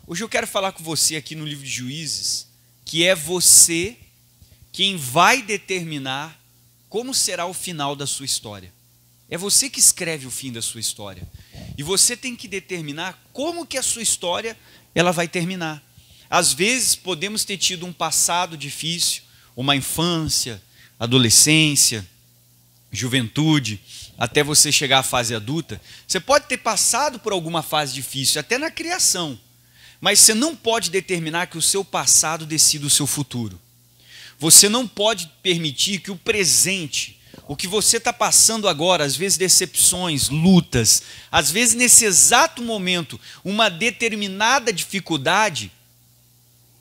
Hoje eu quero falar com você aqui no livro de Juízes, que é você quem vai determinar como será o final da sua história. É você que escreve o fim da sua história. E você tem que determinar como que a sua história ela vai terminar. Às vezes podemos ter tido um passado difícil, uma infância, adolescência, juventude, até você chegar à fase adulta. Você pode ter passado por alguma fase difícil, até na criação. Mas você não pode determinar que o seu passado decida o seu futuro. Você não pode permitir que o presente, o que você está passando agora, às vezes decepções, lutas, às vezes nesse exato momento, uma determinada dificuldade,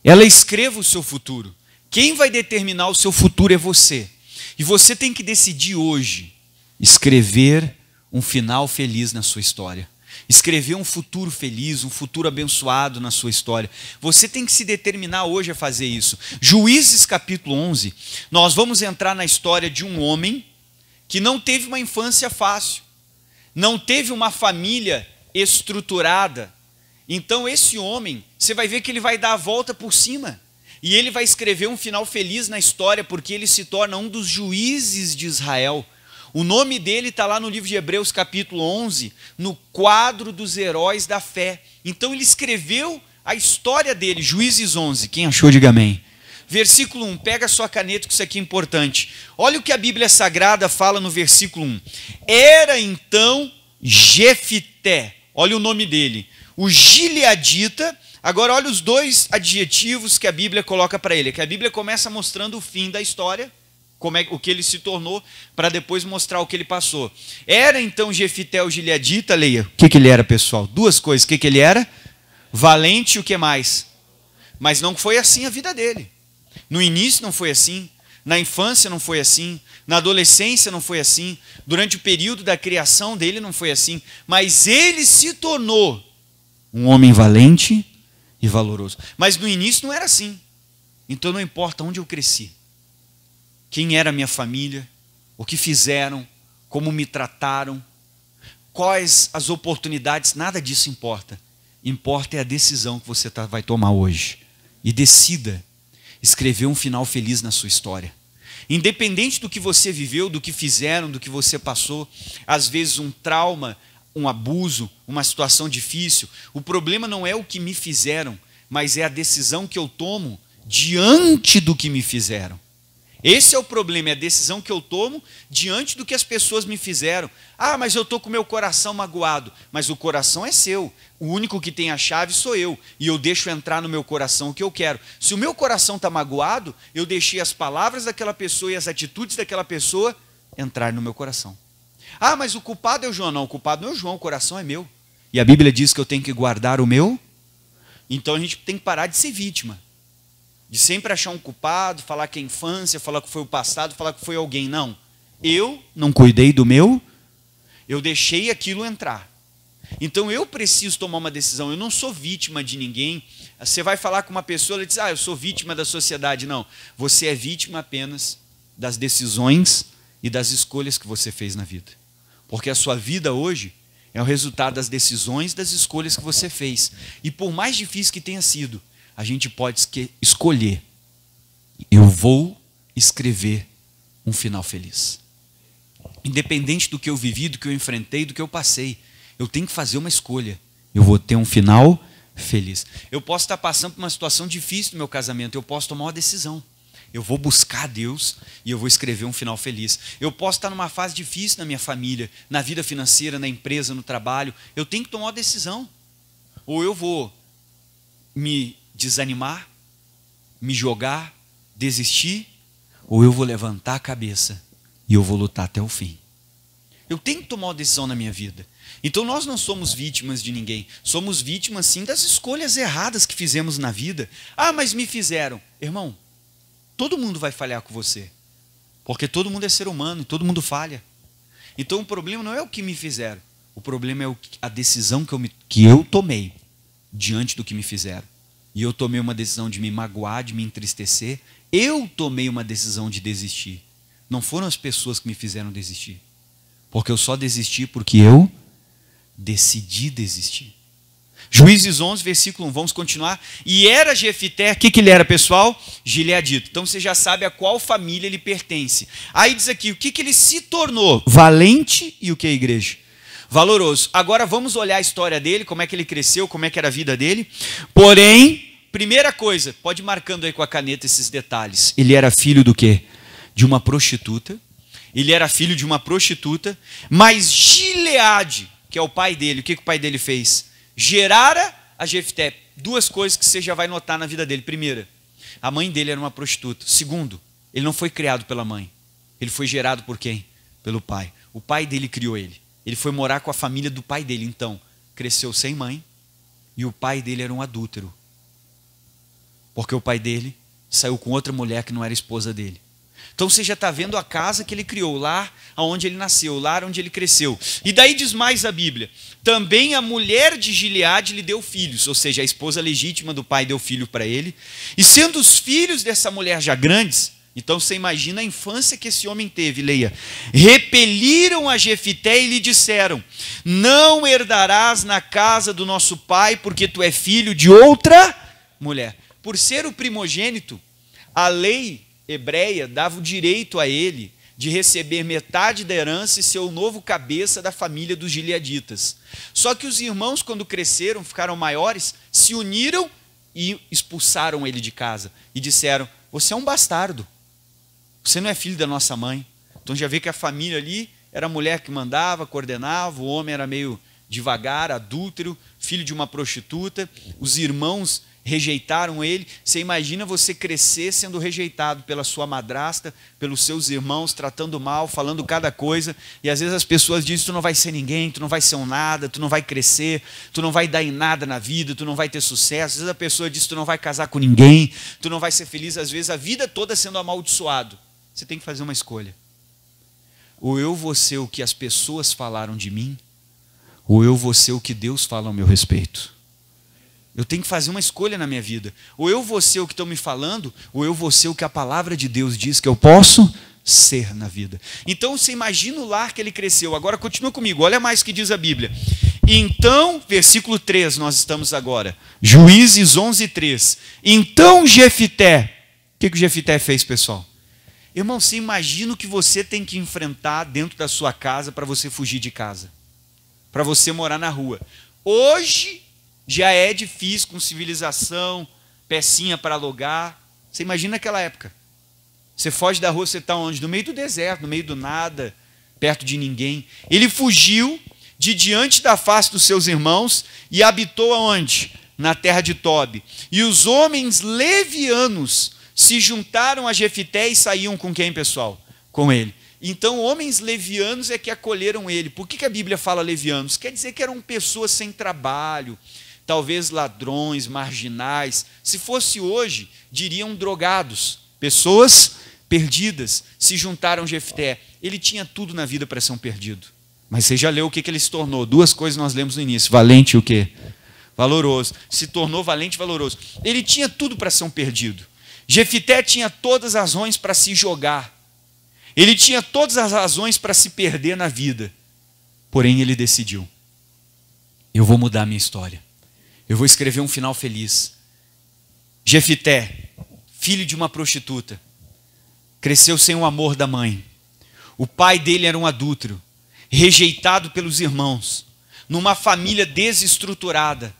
ela escreva o seu futuro. Quem vai determinar o seu futuro é você. E você tem que decidir hoje escrever um final feliz na sua história. Escrever um futuro feliz, um futuro abençoado na sua história. Você tem que se determinar hoje a fazer isso. Juízes capítulo 11, nós vamos entrar na história de um homem que não teve uma infância fácil, não teve uma família estruturada. Então esse homem, você vai ver que ele vai dar a volta por cima. E ele vai escrever um final feliz na história, porque ele se torna um dos juízes de Israel. O nome dele está lá no livro de Hebreus capítulo 11, no quadro dos heróis da fé. Então ele escreveu a história dele, Juízes 11. Quem achou, diga amém. Versículo 1, pega a sua caneta que isso aqui é importante. Olha o que a Bíblia Sagrada fala no versículo 1. Era então Jefité, olha o nome dele, o gileadita. Agora olha os dois adjetivos que a Bíblia coloca para ele, que a Bíblia começa mostrando o fim da história, o que ele se tornou, para depois mostrar o que ele passou. Era então Jefité o gileadita, leia. O que ele era, pessoal? Duas coisas. O que ele era? Valente e o que mais? Mas não foi assim a vida dele. No início não foi assim, na infância não foi assim, na adolescência não foi assim, durante o período da criação dele não foi assim, mas ele se tornou um homem valente e valoroso. Mas no início não era assim. Então não importa onde eu cresci, quem era a minha família, o que fizeram, como me trataram, quais as oportunidades, nada disso importa. Importa é a decisão que você vai tomar hoje. E decida escrever um final feliz na sua história. Independente do que você viveu, do que fizeram, do que você passou, às vezes um trauma, um abuso, uma situação difícil, o problema não é o que me fizeram, mas é a decisão que eu tomo diante do que me fizeram. Esse é o problema, é a decisão que eu tomo diante do que as pessoas me fizeram. Ah, mas eu estou com o meu coração magoado. Mas o coração é seu. O único que tem a chave sou eu. E eu deixo entrar no meu coração o que eu quero. Se o meu coração está magoado, eu deixei as palavras daquela pessoa e as atitudes daquela pessoa entrar no meu coração. Ah, mas o culpado é o João. Não, o culpado não é o João, o coração é meu. E a Bíblia diz que eu tenho que guardar o meu. Então a gente tem que parar de ser vítima. De sempre achar um culpado, falar que é infância, falar que foi o passado, falar que foi alguém. Não. Eu não cuidei do meu, eu deixei aquilo entrar. Então eu preciso tomar uma decisão. Eu não sou vítima de ninguém. Você vai falar com uma pessoa, ela diz, eu sou vítima da sociedade. Não. Você é vítima apenas das decisões e das escolhas que você fez na vida. Porque a sua vida hoje é o resultado das decisões e das escolhas que você fez. E por mais difícil que tenha sido, a gente pode escolher. Eu vou escrever um final feliz. Independente do que eu vivi, do que eu enfrentei, do que eu passei, eu tenho que fazer uma escolha. Eu vou ter um final feliz. Eu posso estar passando por uma situação difícil no meu casamento, eu posso tomar uma decisão. Eu vou buscar Deus e eu vou escrever um final feliz. Eu posso estar numa fase difícil na minha família, na vida financeira, na empresa, no trabalho. Eu tenho que tomar uma decisão. Ou eu vou me desanimar, me jogar, desistir, ou eu vou levantar a cabeça e eu vou lutar até o fim. Eu tenho que tomar uma decisão na minha vida. Então nós não somos vítimas de ninguém, somos vítimas sim das escolhas erradas que fizemos na vida. Ah, mas me fizeram. Irmão, todo mundo vai falhar com você, porque todo mundo é ser humano e todo mundo falha. Então o problema não é o que me fizeram, o problema é a decisão que eu tomei diante do que me fizeram. E eu tomei uma decisão de me magoar, de me entristecer. Eu tomei uma decisão de desistir. Não foram as pessoas que me fizeram desistir. Porque eu só desisti porque eu decidi desistir. Juízes 11, versículo 1, vamos continuar. E era Jefité, o que ele era, pessoal? Gileadita. Então você já sabe a qual família ele pertence. Aí diz aqui, o que ele se tornou? Valente e o que, igreja? Valoroso. Agora vamos olhar a história dele, como é que ele cresceu, como é que era a vida dele. Porém, primeira coisa, pode ir marcando aí com a caneta esses detalhes. Ele era filho do quê? De uma prostituta. Ele era filho de uma prostituta, mas Gileade, que é o pai dele, o que o pai dele fez? Gerara a Jefté. Duas coisas que você já vai notar na vida dele. Primeira, a mãe dele era uma prostituta. Segundo, ele não foi criado pela mãe. Ele foi gerado por quem? Pelo pai. O pai dele criou ele. Ele foi morar com a família do pai dele. Então, cresceu sem mãe e o pai dele era um adúltero. Porque o pai dele saiu com outra mulher que não era esposa dele. Então você já está vendo a casa que ele criou, o lar onde ele nasceu, o lar onde ele cresceu. E daí diz mais a Bíblia, também a mulher de Gileade lhe deu filhos, ou seja, a esposa legítima do pai deu filho para ele. E sendo os filhos dessa mulher já grandes, então você imagina a infância que esse homem teve, leia. Repeliram a Jefité e lhe disseram, não herdarás na casa do nosso pai, porque tu é filho de outra mulher. Por ser o primogênito, a lei hebreia dava o direito a ele de receber metade da herança e ser o novo cabeça da família dos gileaditas. Só que os irmãos, quando cresceram, ficaram maiores, se uniram e expulsaram ele de casa. E disseram, você é um bastardo, você não é filho da nossa mãe. Então já vê que a família ali era a mulher que mandava, coordenava, o homem era meio devagar, adúltero, filho de uma prostituta, os irmãos rejeitaram ele. Você imagina você crescer sendo rejeitado pela sua madrasta, pelos seus irmãos, tratando mal, falando cada coisa, e às vezes as pessoas dizem, tu não vai ser ninguém, tu não vai ser um nada, tu não vai crescer, tu não vai dar em nada na vida, tu não vai ter sucesso. Às vezes a pessoa diz, tu não vai casar com ninguém, tu não vai ser feliz, às vezes a vida toda sendo amaldiçoado. Você tem que fazer uma escolha. Ou eu vou ser o que as pessoas falaram de mim, ou eu vou ser o que Deus fala ao meu respeito. Eu tenho que fazer uma escolha na minha vida. Ou eu vou ser o que estão me falando, ou eu vou ser o que a palavra de Deus diz que eu posso ser na vida. Então você imagina o lar que ele cresceu. Agora continua comigo, olha mais o que diz a Bíblia. Então, versículo 3, nós estamos agora. Juízes 11, 3. Então Jefité, o que o Jefité fez, pessoal? Irmão, você imagina o que você tem que enfrentar dentro da sua casa para você fugir de casa, para você morar na rua. Hoje já é difícil com civilização, pecinha para alugar. Você imagina naquela época. Você foge da rua, você está onde? No meio do deserto, no meio do nada, perto de ninguém. Ele fugiu de diante da face dos seus irmãos e habitou aonde? Na terra de Tobi. E os homens levianos se juntaram a Jefité e saíam com quem, pessoal? Com ele. Então, homens levianos é que acolheram ele. Por que a Bíblia fala levianos? Quer dizer que eram pessoas sem trabalho, talvez ladrões, marginais. Se fosse hoje, diriam drogados. Pessoas perdidas se juntaram a Jefté. Ele tinha tudo na vida para ser um perdido. Mas você já leu o que ele se tornou. Duas coisas nós lemos no início. Valente e o quê? Valoroso. Se tornou valente e valoroso. Ele tinha tudo para ser um perdido. Jefté tinha todas as razões para se jogar. Ele tinha todas as razões para se perder na vida. Porém, ele decidiu. Eu vou mudar a minha história. Eu vou escrever um final feliz. Jefté, filho de uma prostituta, cresceu sem o amor da mãe. O pai dele era um adúltero, rejeitado pelos irmãos, numa família desestruturada.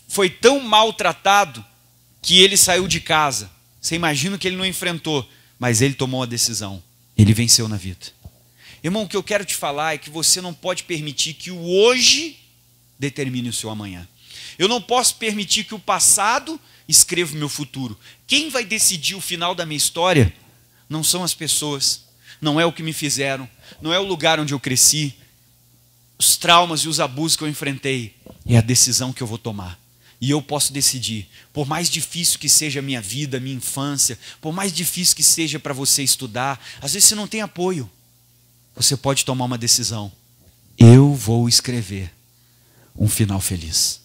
Foi tão maltratado que ele saiu de casa. Você imagina que ele não enfrentou, mas ele tomou uma decisão. Ele venceu na vida. Irmão, o que eu quero te falar é que você não pode permitir que o hoje determine o seu amanhã. Eu não posso permitir que o passado escreva o meu futuro. Quem vai decidir o final da minha história não são as pessoas, não é o que me fizeram, não é o lugar onde eu cresci, os traumas e os abusos que eu enfrentei. É a decisão que eu vou tomar. E eu posso decidir, por mais difícil que seja a minha vida, a minha infância, por mais difícil que seja para você estudar, às vezes você não tem apoio, você pode tomar uma decisão. Eu vou escrever um final feliz.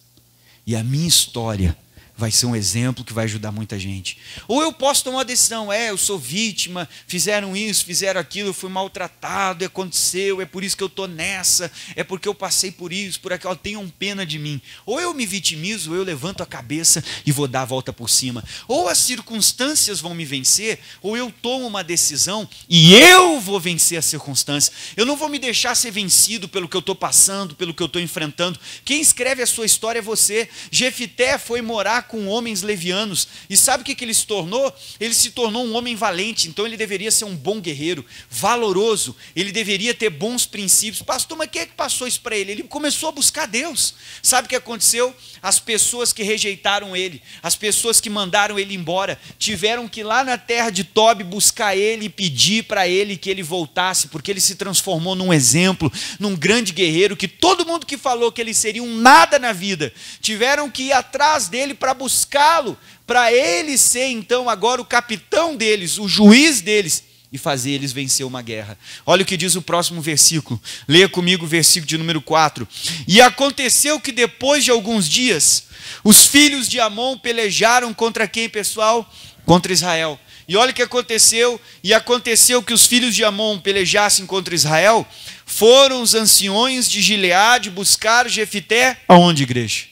E a minha história vai ser um exemplo que vai ajudar muita gente. Ou eu posso tomar uma decisão, eu sou vítima, fizeram isso, fizeram aquilo, eu fui maltratado, aconteceu, é por isso que eu estou nessa, é porque eu passei por isso, por aquilo, tenham pena de mim. Ou eu me vitimizo, ou eu levanto a cabeça e vou dar a volta por cima. Ou as circunstâncias vão me vencer, ou eu tomo uma decisão e eu vou vencer a circunstância. Eu não vou me deixar ser vencido pelo que eu estou passando, pelo que eu estou enfrentando. Quem escreve a sua história é você. Jefité foi morar com homens levianos, e sabe o que ele se tornou? Ele se tornou um homem valente, então ele deveria ser um bom guerreiro, valoroso, ele deveria ter bons princípios. Pastor, mas quem é que passou isso para ele? Ele começou a buscar Deus. Sabe o que aconteceu? As pessoas que rejeitaram ele, as pessoas que mandaram ele embora, tiveram que ir lá na terra de Tobi buscar ele e pedir para ele que ele voltasse, porque ele se transformou num exemplo, num grande guerreiro, que todo mundo que falou que ele seria um nada na vida, tiveram que ir atrás dele para buscá-lo, para ele ser então agora o capitão deles, o juiz deles, e fazer eles vencer uma guerra. Olha o que diz o próximo versículo. Leia comigo o versículo de número 4. E aconteceu que depois de alguns dias, os filhos de Amon pelejaram contra quem, pessoal? Contra Israel. E olha o que aconteceu. E aconteceu que os filhos de Amon pelejassem contra Israel. Foram os anciões de Gileade buscar Jefité. Aonde, igreja?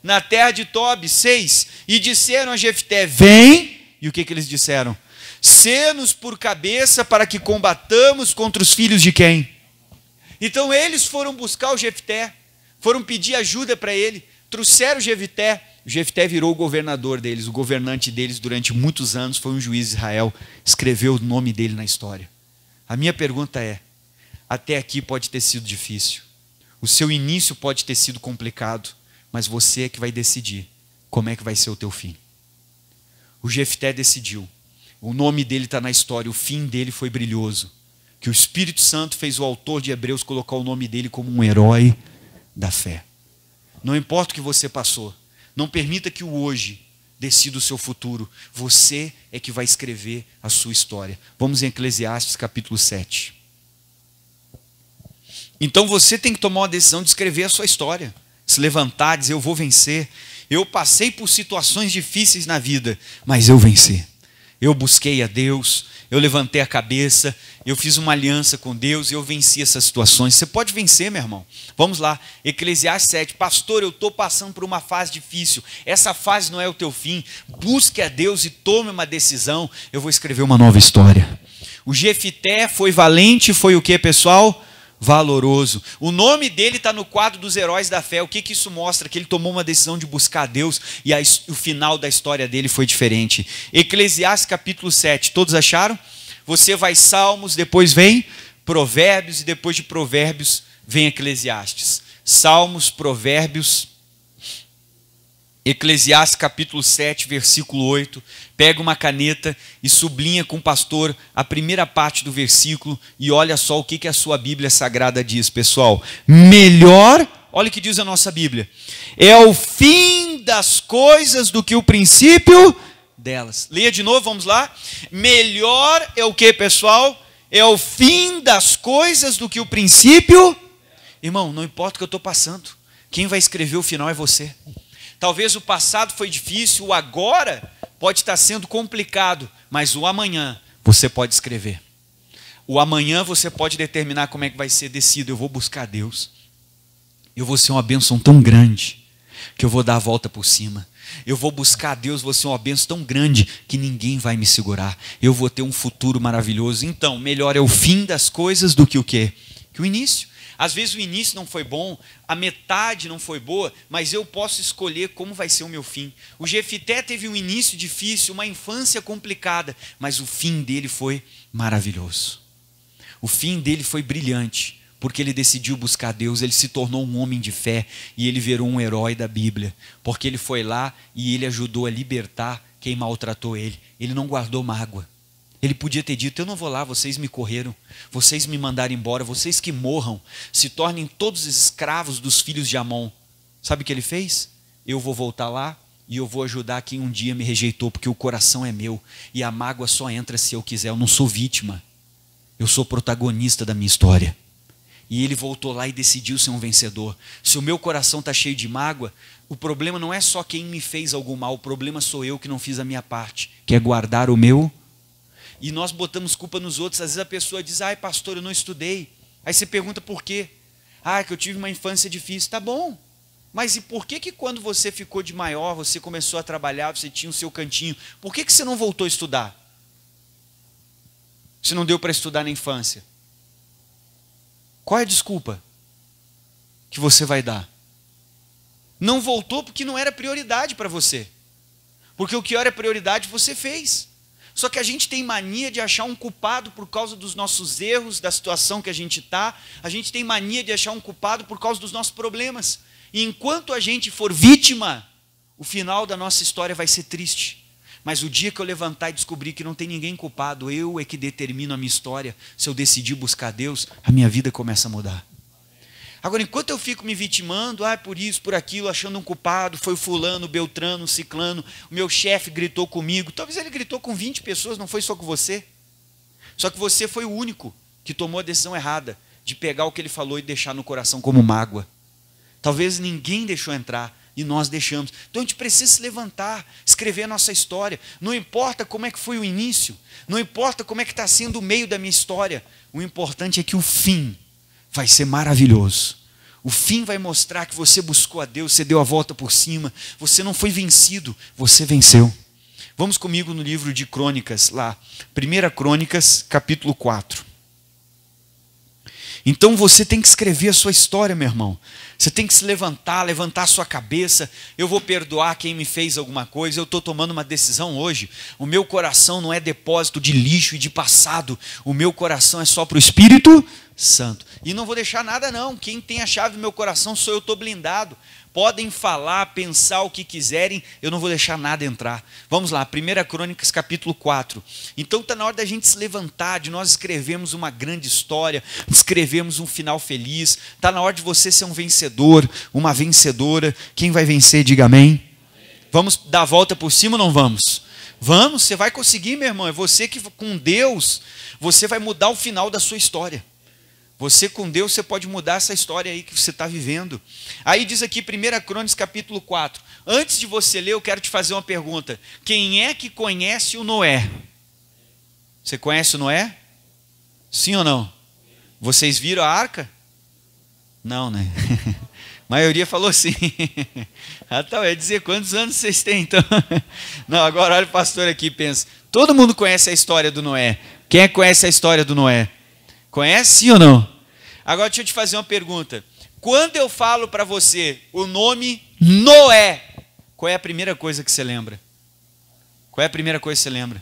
Na terra de Tobi. 6. E disseram a Jefité, vem. E o que eles disseram? Sê-nos por cabeça para que combatamos contra os filhos de quem? Então eles foram buscar o Jefté, foram pedir ajuda para ele, trouxeram o Jefté virou o governador deles, o governante deles durante muitos anos, foi um juiz de Israel, escreveu o nome dele na história. A minha pergunta é, até aqui pode ter sido difícil, o seu início pode ter sido complicado, mas você é que vai decidir como é que vai ser o teu fim. O Jefté decidiu. O nome dele está na história, o fim dele foi brilhoso. Que o Espírito Santo fez o autor de Hebreus colocar o nome dele como um herói da fé. Não importa o que você passou, não permita que o hoje decida o seu futuro. Você é que vai escrever a sua história. Vamos em Eclesiastes capítulo 7. Então você tem que tomar uma decisão de escrever a sua história. Se levantar, dizer eu vou vencer. Eu passei por situações difíceis na vida, mas eu venci. Eu busquei a Deus, eu levantei a cabeça, eu fiz uma aliança com Deus e eu venci essas situações. Você pode vencer, meu irmão. Vamos lá, Eclesiastes 7. Pastor, eu estou passando por uma fase difícil. Essa fase não é o teu fim. Busque a Deus e tome uma decisão. Eu vou escrever uma nova história. O Jefité foi valente, foi o que, pessoal? Valoroso. O nome dele está no quadro dos heróis da fé. O que isso mostra? Que ele tomou uma decisão de buscar a Deus e o final da história dele foi diferente. Eclesiastes capítulo 7. Todos acharam? Você vai Salmos, depois vem Provérbios e depois de Provérbios vem Eclesiastes. Salmos, Provérbios, Eclesiastes capítulo 7, versículo 8, pega uma caneta e sublinha com o pastor a primeira parte do versículo e olha só o que a sua Bíblia Sagrada diz, pessoal. Melhor, olha o que diz a nossa Bíblia, é o fim das coisas do que o princípio delas. Leia de novo, vamos lá. Melhor é o que, pessoal? É o fim das coisas do que o princípio. Irmão, não importa o que eu estou passando, quem vai escrever o final é você. Talvez o passado foi difícil, o agora pode estar sendo complicado, mas o amanhã você pode escrever. O amanhã você pode determinar como é que vai ser decidido. Eu vou buscar Deus. Eu vou ser uma bênção tão grande que eu vou dar a volta por cima. Eu vou buscar Deus, vou ser uma bênção tão grande que ninguém vai me segurar. Eu vou ter um futuro maravilhoso. Então, melhor é o fim das coisas do que o quê? Que o início. Às vezes o início não foi bom, a metade não foi boa, mas eu posso escolher como vai ser o meu fim. O Jefité teve um início difícil, uma infância complicada, mas o fim dele foi maravilhoso. O fim dele foi brilhante, porque ele decidiu buscar Deus, ele se tornou um homem de fé e ele virou um herói da Bíblia, porque ele foi lá e ele ajudou a libertar quem maltratou ele. Ele não guardou mágoa. Ele podia ter dito, eu não vou lá, vocês me correram, vocês me mandaram embora, vocês que morram, se tornem todos escravos dos filhos de Amon. Sabe o que ele fez? Eu vou voltar lá e eu vou ajudar quem um dia me rejeitou, porque o coração é meu e a mágoa só entra se eu quiser, eu não sou vítima, eu sou protagonista da minha história. E ele voltou lá e decidiu ser um vencedor. Se o meu coração está cheio de mágoa, o problema não é só quem me fez algum mal, o problema sou eu que não fiz a minha parte, que é guardar o meu. E nós botamos culpa nos outros. Às vezes a pessoa diz, ai pastor, eu não estudei. Aí você pergunta por quê? Ah, que eu tive uma infância difícil. Tá bom, mas e por que quando você ficou de maior, você começou a trabalhar, você tinha o seu cantinho, por que você não voltou a estudar? Se não deu para estudar na infância? Qual é a desculpa que você vai dar? Não voltou porque não era prioridade para você. Porque o que era prioridade você fez. Só que a gente tem mania de achar um culpado por causa dos nossos erros, da situação que a gente está. A gente tem mania de achar um culpado por causa dos nossos problemas. E enquanto a gente for vítima, o final da nossa história vai ser triste. Mas o dia que eu levantar e descobrir que não tem ninguém culpado, eu é que determino a minha história. Se eu decidir buscar Deus, a minha vida começa a mudar. Agora, enquanto eu fico me vitimando, por isso, por aquilo, achando um culpado, foi o fulano, o beltrano, o ciclano, o meu chefe gritou comigo. Talvez ele gritou com 20 pessoas, não foi só com você. Só que você foi o único que tomou a decisão errada de pegar o que ele falou e deixar no coração como mágoa. Talvez ninguém deixou entrar e nós deixamos. Então a gente precisa se levantar, escrever a nossa história. Não importa como é que foi o início, não importa como é que está sendo o meio da minha história. O importante é que o fim vai ser maravilhoso. O fim vai mostrar que você buscou a Deus, você deu a volta por cima, você não foi vencido, você venceu. Vamos comigo no livro de Crônicas, lá, 1 Crônicas, capítulo 4. Então você tem que escrever a sua história, meu irmão. Você tem que se levantar a sua cabeça. Eu vou perdoar quem me fez alguma coisa. Eu estou tomando uma decisão hoje. O meu coração não é depósito de lixo e de passado. O meu coração é só para o Espírito Santo. E não vou deixar nada não. Quem tem a chave do meu coração sou eu, estou blindado. Podem falar, pensar o que quiserem, eu não vou deixar nada entrar. Vamos lá, 1 Crônicas capítulo 4. Então está na hora da gente se levantar, de nós escrevermos uma grande história, escrevemos um final feliz. Está na hora de você ser um vencedor, uma vencedora. Quem vai vencer, diga amém. Vamos dar a volta por cima ou não vamos? Vamos, você vai conseguir, meu irmão. É você que com Deus, você vai mudar o final da sua história. Você com Deus, você pode mudar essa história aí que você está vivendo. Aí diz aqui, 1 Crônicas capítulo 4. Antes de você ler, eu quero te fazer uma pergunta. Quem é que conhece o Noé? Você conhece o Noé? Sim ou não? Vocês viram a arca? Não, né? A maioria falou sim. Ah, tá, eu ia dizer, quantos anos vocês têm então? Não, agora olha o pastor aqui e pensa. Todo mundo conhece a história do Noé. Quem é que conhece a história do Noé? Conhece sim ou não? Agora deixa eu te fazer uma pergunta. Quando eu falo para você o nome Noé, qual é a primeira coisa que você lembra? Qual é a primeira coisa que você lembra?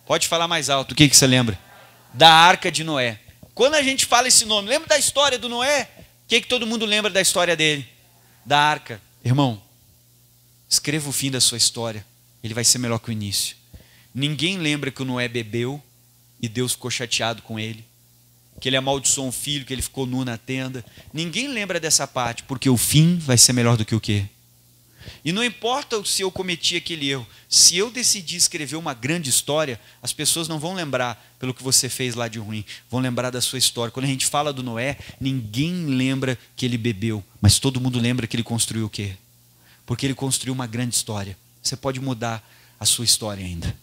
Pode falar mais alto, o que você lembra? Da arca de Noé. Quando a gente fala esse nome, lembra da história do Noé? O que todo mundo lembra da história dele? Da arca. Irmão, escreva o fim da sua história. Ele vai ser melhor que o início. Ninguém lembra que o Noé bebeu e Deus ficou chateado com ele. Que ele amaldiçoou um filho, que ele ficou nu na tenda. Ninguém lembra dessa parte, porque o fim vai ser melhor do que o quê? E não importa se eu cometi aquele erro, se eu decidir escrever uma grande história, as pessoas não vão lembrar pelo que você fez lá de ruim, vão lembrar da sua história. Quando a gente fala do Noé, ninguém lembra que ele bebeu, mas todo mundo lembra que ele construiu o quê? Porque ele construiu uma grande história. Você pode mudar a sua história ainda.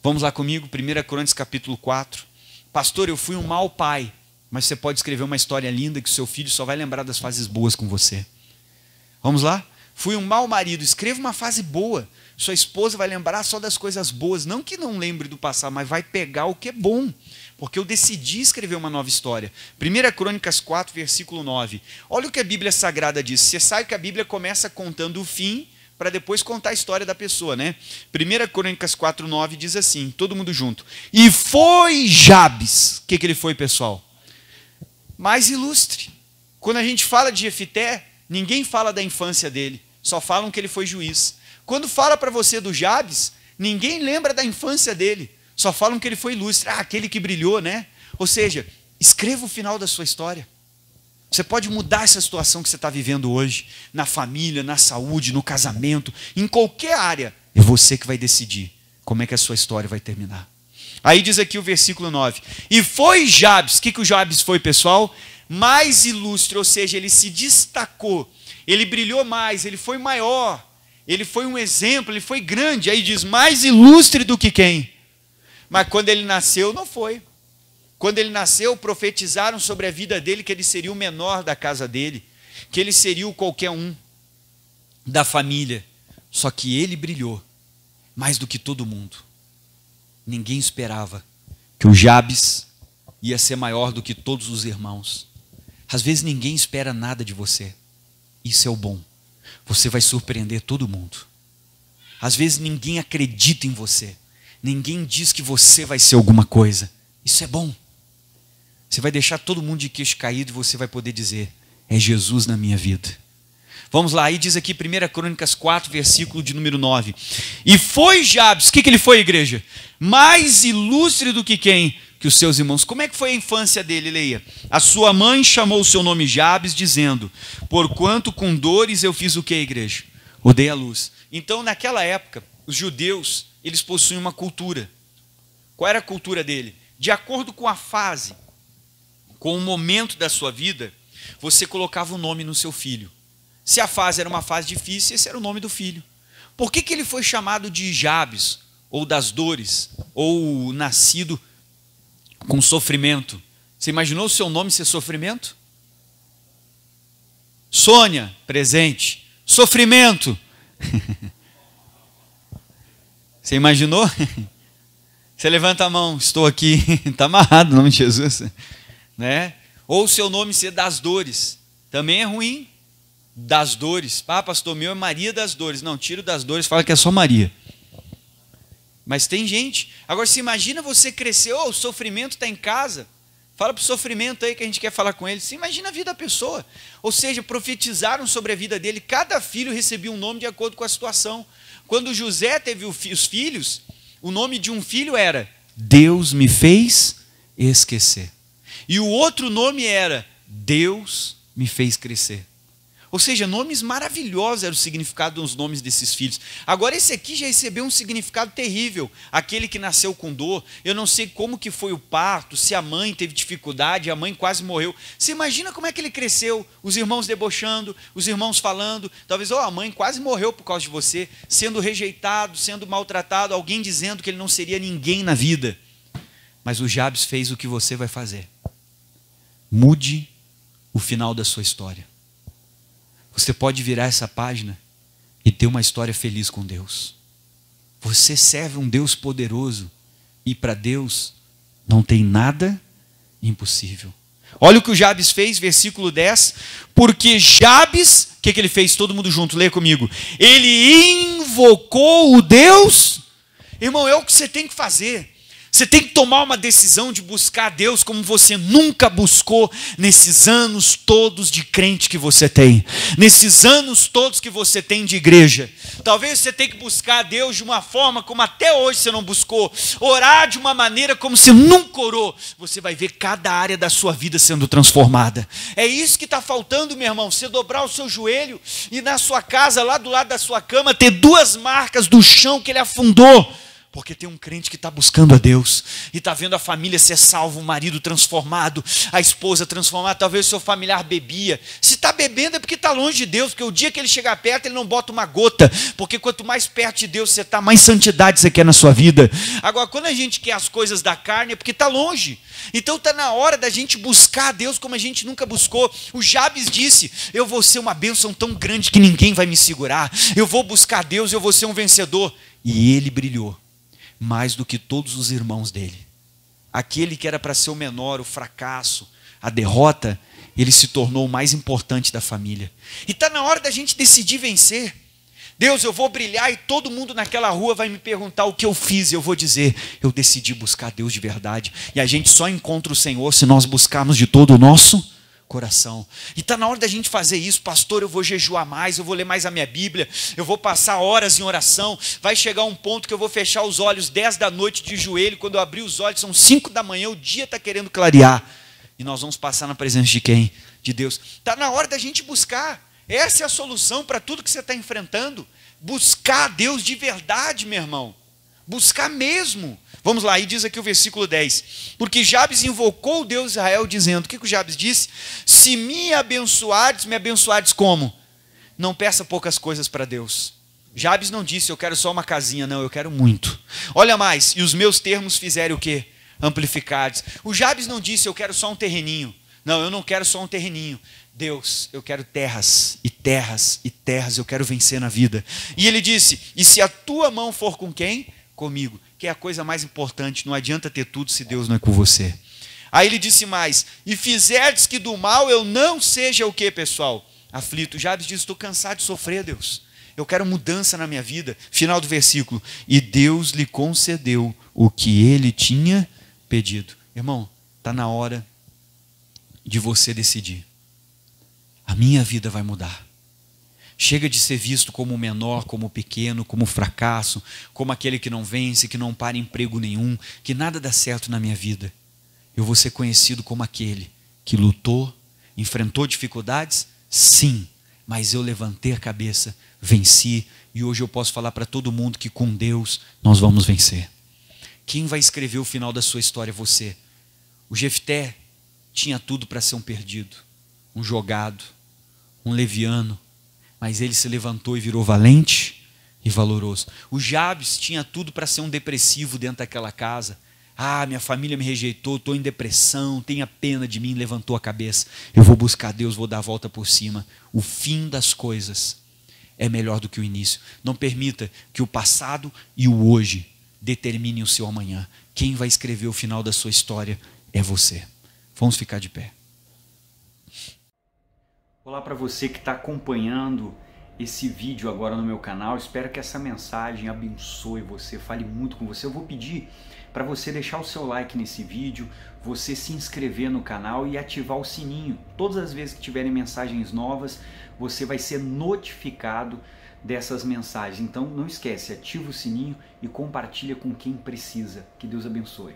Vamos lá comigo, 1 Crônicas capítulo 4. Pastor, eu fui um mau pai. Mas você pode escrever uma história linda que o seu filho só vai lembrar das fases boas com você. Vamos lá? Fui um mau marido. Escreva uma fase boa. Sua esposa vai lembrar só das coisas boas. Não que não lembre do passado, mas vai pegar o que é bom. Porque eu decidi escrever uma nova história. 1 Crônicas 4, versículo 9. Olha o que a Bíblia Sagrada diz. Você sabe que a Bíblia começa contando o fim para depois contar a história da pessoa, né? 1 Crônicas 4, 9 diz assim, todo mundo junto. E foi Jabes. O que ele foi, pessoal? Mais ilustre. Quando a gente fala de Jefité, ninguém fala da infância dele, só falam que ele foi juiz. Quando fala para você do Jabes, ninguém lembra da infância dele, só falam que ele foi ilustre. Ah, aquele que brilhou, né? Ou seja, escreva o final da sua história. Você pode mudar essa situação que você está vivendo hoje, na família, na saúde, no casamento, em qualquer área. É você que vai decidir como é que a sua história vai terminar. Aí diz aqui o versículo 9. E foi Jabes. O que o Jabes foi, pessoal? mais ilustre, ou seja, ele se destacou, ele brilhou mais, ele foi maior, ele foi um exemplo, ele foi grande. Aí diz, mais ilustre do que quem? Mas quando ele nasceu, não foi. Quando ele nasceu, profetizaram sobre a vida dele que ele seria o menor da casa dele, que ele seria o qualquer um da família. Só que ele brilhou mais do que todo mundo. Ninguém esperava que o Jabes ia ser maior do que todos os irmãos. Às vezes ninguém espera nada de você. Isso é o bom. Você vai surpreender todo mundo. Às vezes ninguém acredita em você. Ninguém diz que você vai ser alguma coisa. Isso é bom. Você vai deixar todo mundo de queixo caído e você vai poder dizer, é Jesus na minha vida. Vamos lá, aí diz aqui 1 Crônicas 4, versículo de número 9. E foi Jabes, o que ele foi, igreja? Mais ilustre do que quem? Que os seus irmãos. Como é que foi a infância dele, leia? A sua mãe chamou o seu nome Jabes, dizendo, porquanto com dores eu fiz o que, igreja? O dei à luz. Então, naquela época, os judeus, eles possuem uma cultura. Qual era a cultura dele? De acordo com a fase, com o momento da sua vida, você colocava um nome no seu filho. Se a fase era uma fase difícil, esse era o nome do filho. Por que ele foi chamado de Jabes, ou das dores, ou nascido com sofrimento? Você imaginou o seu nome ser sofrimento? Sônia, presente. Sofrimento. Você imaginou? Você levanta a mão, estou aqui. Está amarrado o nome de Jesus. Né? Ou o seu nome ser das dores. Também é ruim. Das dores. Ah, pastor, meu é Maria das Dores. Não, tira das dores, fala que é só Maria. Mas tem gente. Agora, se imagina você crescer, o sofrimento está em casa. Fala para o sofrimento aí que a gente quer falar com ele. Se imagina a vida da pessoa. Ou seja, profetizaram sobre a vida dele. Cada filho recebia um nome de acordo com a situação. Quando José teve os filhos, o nome de um filho era Deus me fez esquecer. E o outro nome era Deus me fez crescer. Ou seja, nomes maravilhosos era o significado dos nomes desses filhos. Agora esse aqui já recebeu um significado terrível. Aquele que nasceu com dor. Eu não sei como que foi o parto, se a mãe teve dificuldade, a mãe quase morreu. Você imagina como é que ele cresceu? Os irmãos debochando, os irmãos falando. Talvez, a mãe quase morreu por causa de você. Sendo rejeitado, sendo maltratado. Alguém dizendo que ele não seria ninguém na vida. Mas o Jabes fez o que você vai fazer. Mude o final da sua história. Você pode virar essa página e ter uma história feliz com Deus. Você serve um Deus poderoso e para Deus não tem nada impossível. Olha o que o Jabes fez, versículo 10. Porque Jabes, o que ele fez? Todo mundo junto, leia comigo. Ele invocou o Deus. Irmão, é o que você tem que fazer. Você tem que tomar uma decisão de buscar a Deus como você nunca buscou nesses anos todos de crente que você tem. Nesses anos todos que você tem de igreja. Talvez você tenha que buscar a Deus de uma forma como até hoje você não buscou. Orar de uma maneira como você nunca orou. Você vai ver cada área da sua vida sendo transformada. É isso que está faltando, meu irmão. Você dobrar o seu joelho e na sua casa, lá do lado da sua cama, ter 2 marcas do chão que ele afundou. Porque tem um crente que está buscando a Deus e está vendo a família ser salva, o marido transformado, a esposa transformada. Talvez o seu familiar bebia. Se está bebendo é porque está longe de Deus, porque o dia que ele chegar perto ele não bota uma gota, porque quanto mais perto de Deus você está, mais santidade você quer na sua vida. Agora, quando a gente quer as coisas da carne é porque está longe. Então está na hora da gente buscar a Deus como a gente nunca buscou. O Jabes disse, eu vou ser uma bênção tão grande que ninguém vai me segurar. Eu vou buscar a Deus, eu vou ser um vencedor. E ele brilhou mais do que todos os irmãos dele. Aquele que era para ser o menor, o fracasso, a derrota, ele se tornou o mais importante da família. E está na hora da gente decidir vencer. Deus, eu vou brilhar e todo mundo naquela rua vai me perguntar o que eu fiz. E eu vou dizer, eu decidi buscar Deus de verdade. E a gente só encontra o Senhor se nós buscarmos de todo o nosso coração. E está na hora da gente fazer isso. Pastor, eu vou jejuar mais, eu vou ler mais a minha Bíblia, eu vou passar horas em oração. Vai chegar um ponto que eu vou fechar os olhos 10 da noite de joelho. Quando eu abrir os olhos são 5 da manhã, o dia está querendo clarear. E nós vamos passar na presença de quem? De Deus. Está na hora da gente buscar. Essa é a solução para tudo que você está enfrentando. Buscar a Deus de verdade, meu irmão. Buscar mesmo. Vamos lá, e diz aqui o versículo 10. Porque Jabes invocou o Deus de Israel, dizendo, o que o Jabes disse? Se me abençoardes como? Não peça poucas coisas para Deus. Jabes não disse, eu quero só uma casinha, não, eu quero muito. Olha mais, e os meus termos fizerem o quê? Amplificados. O Jabes não disse, eu quero só um terreninho. Não, eu não quero só um terreninho. Deus, eu quero terras, e terras, e terras, eu quero vencer na vida. E ele disse, e se a tua mão for com quem? Comigo, que é a coisa mais importante, não adianta ter tudo se Deus não é com você. Aí ele disse mais, e fizerdes que do mal eu não seja o quê, pessoal? Aflito. Jabes disse, estou cansado de sofrer, Deus. Eu quero mudança na minha vida. Final do versículo. E Deus lhe concedeu o que ele tinha pedido. Irmão, está na hora de você decidir. A minha vida vai mudar. Chega de ser visto como menor, como pequeno, como fracasso, como aquele que não vence, que não para emprego nenhum, que nada dá certo na minha vida. Eu vou ser conhecido como aquele que lutou, enfrentou dificuldades, sim, mas eu levantei a cabeça, venci, e hoje eu posso falar para todo mundo que com Deus nós vamos vencer. Quem vai escrever o final da sua história? Você. O Jefté tinha tudo para ser um perdido, um jogado, um leviano, mas ele se levantou e virou valente e valoroso. O Jabes tinha tudo para ser um depressivo dentro daquela casa. Ah, minha família me rejeitou, estou em depressão, tenha pena de mim, levantou a cabeça. Eu vou buscar Deus, vou dar a volta por cima. O fim das coisas é melhor do que o início. Não permita que o passado e o hoje determinem o seu amanhã. Quem vai escrever o final da sua história é você. Vamos ficar de pé. Olá para você que está acompanhando esse vídeo agora no meu canal. Espero que essa mensagem abençoe você, fale muito com você. Eu vou pedir para você deixar o seu like nesse vídeo, você se inscrever no canal e ativar o sininho. Todas as vezes que tiverem mensagens novas, você vai ser notificado dessas mensagens. Então não esquece, ativa o sininho e compartilha com quem precisa. Que Deus abençoe.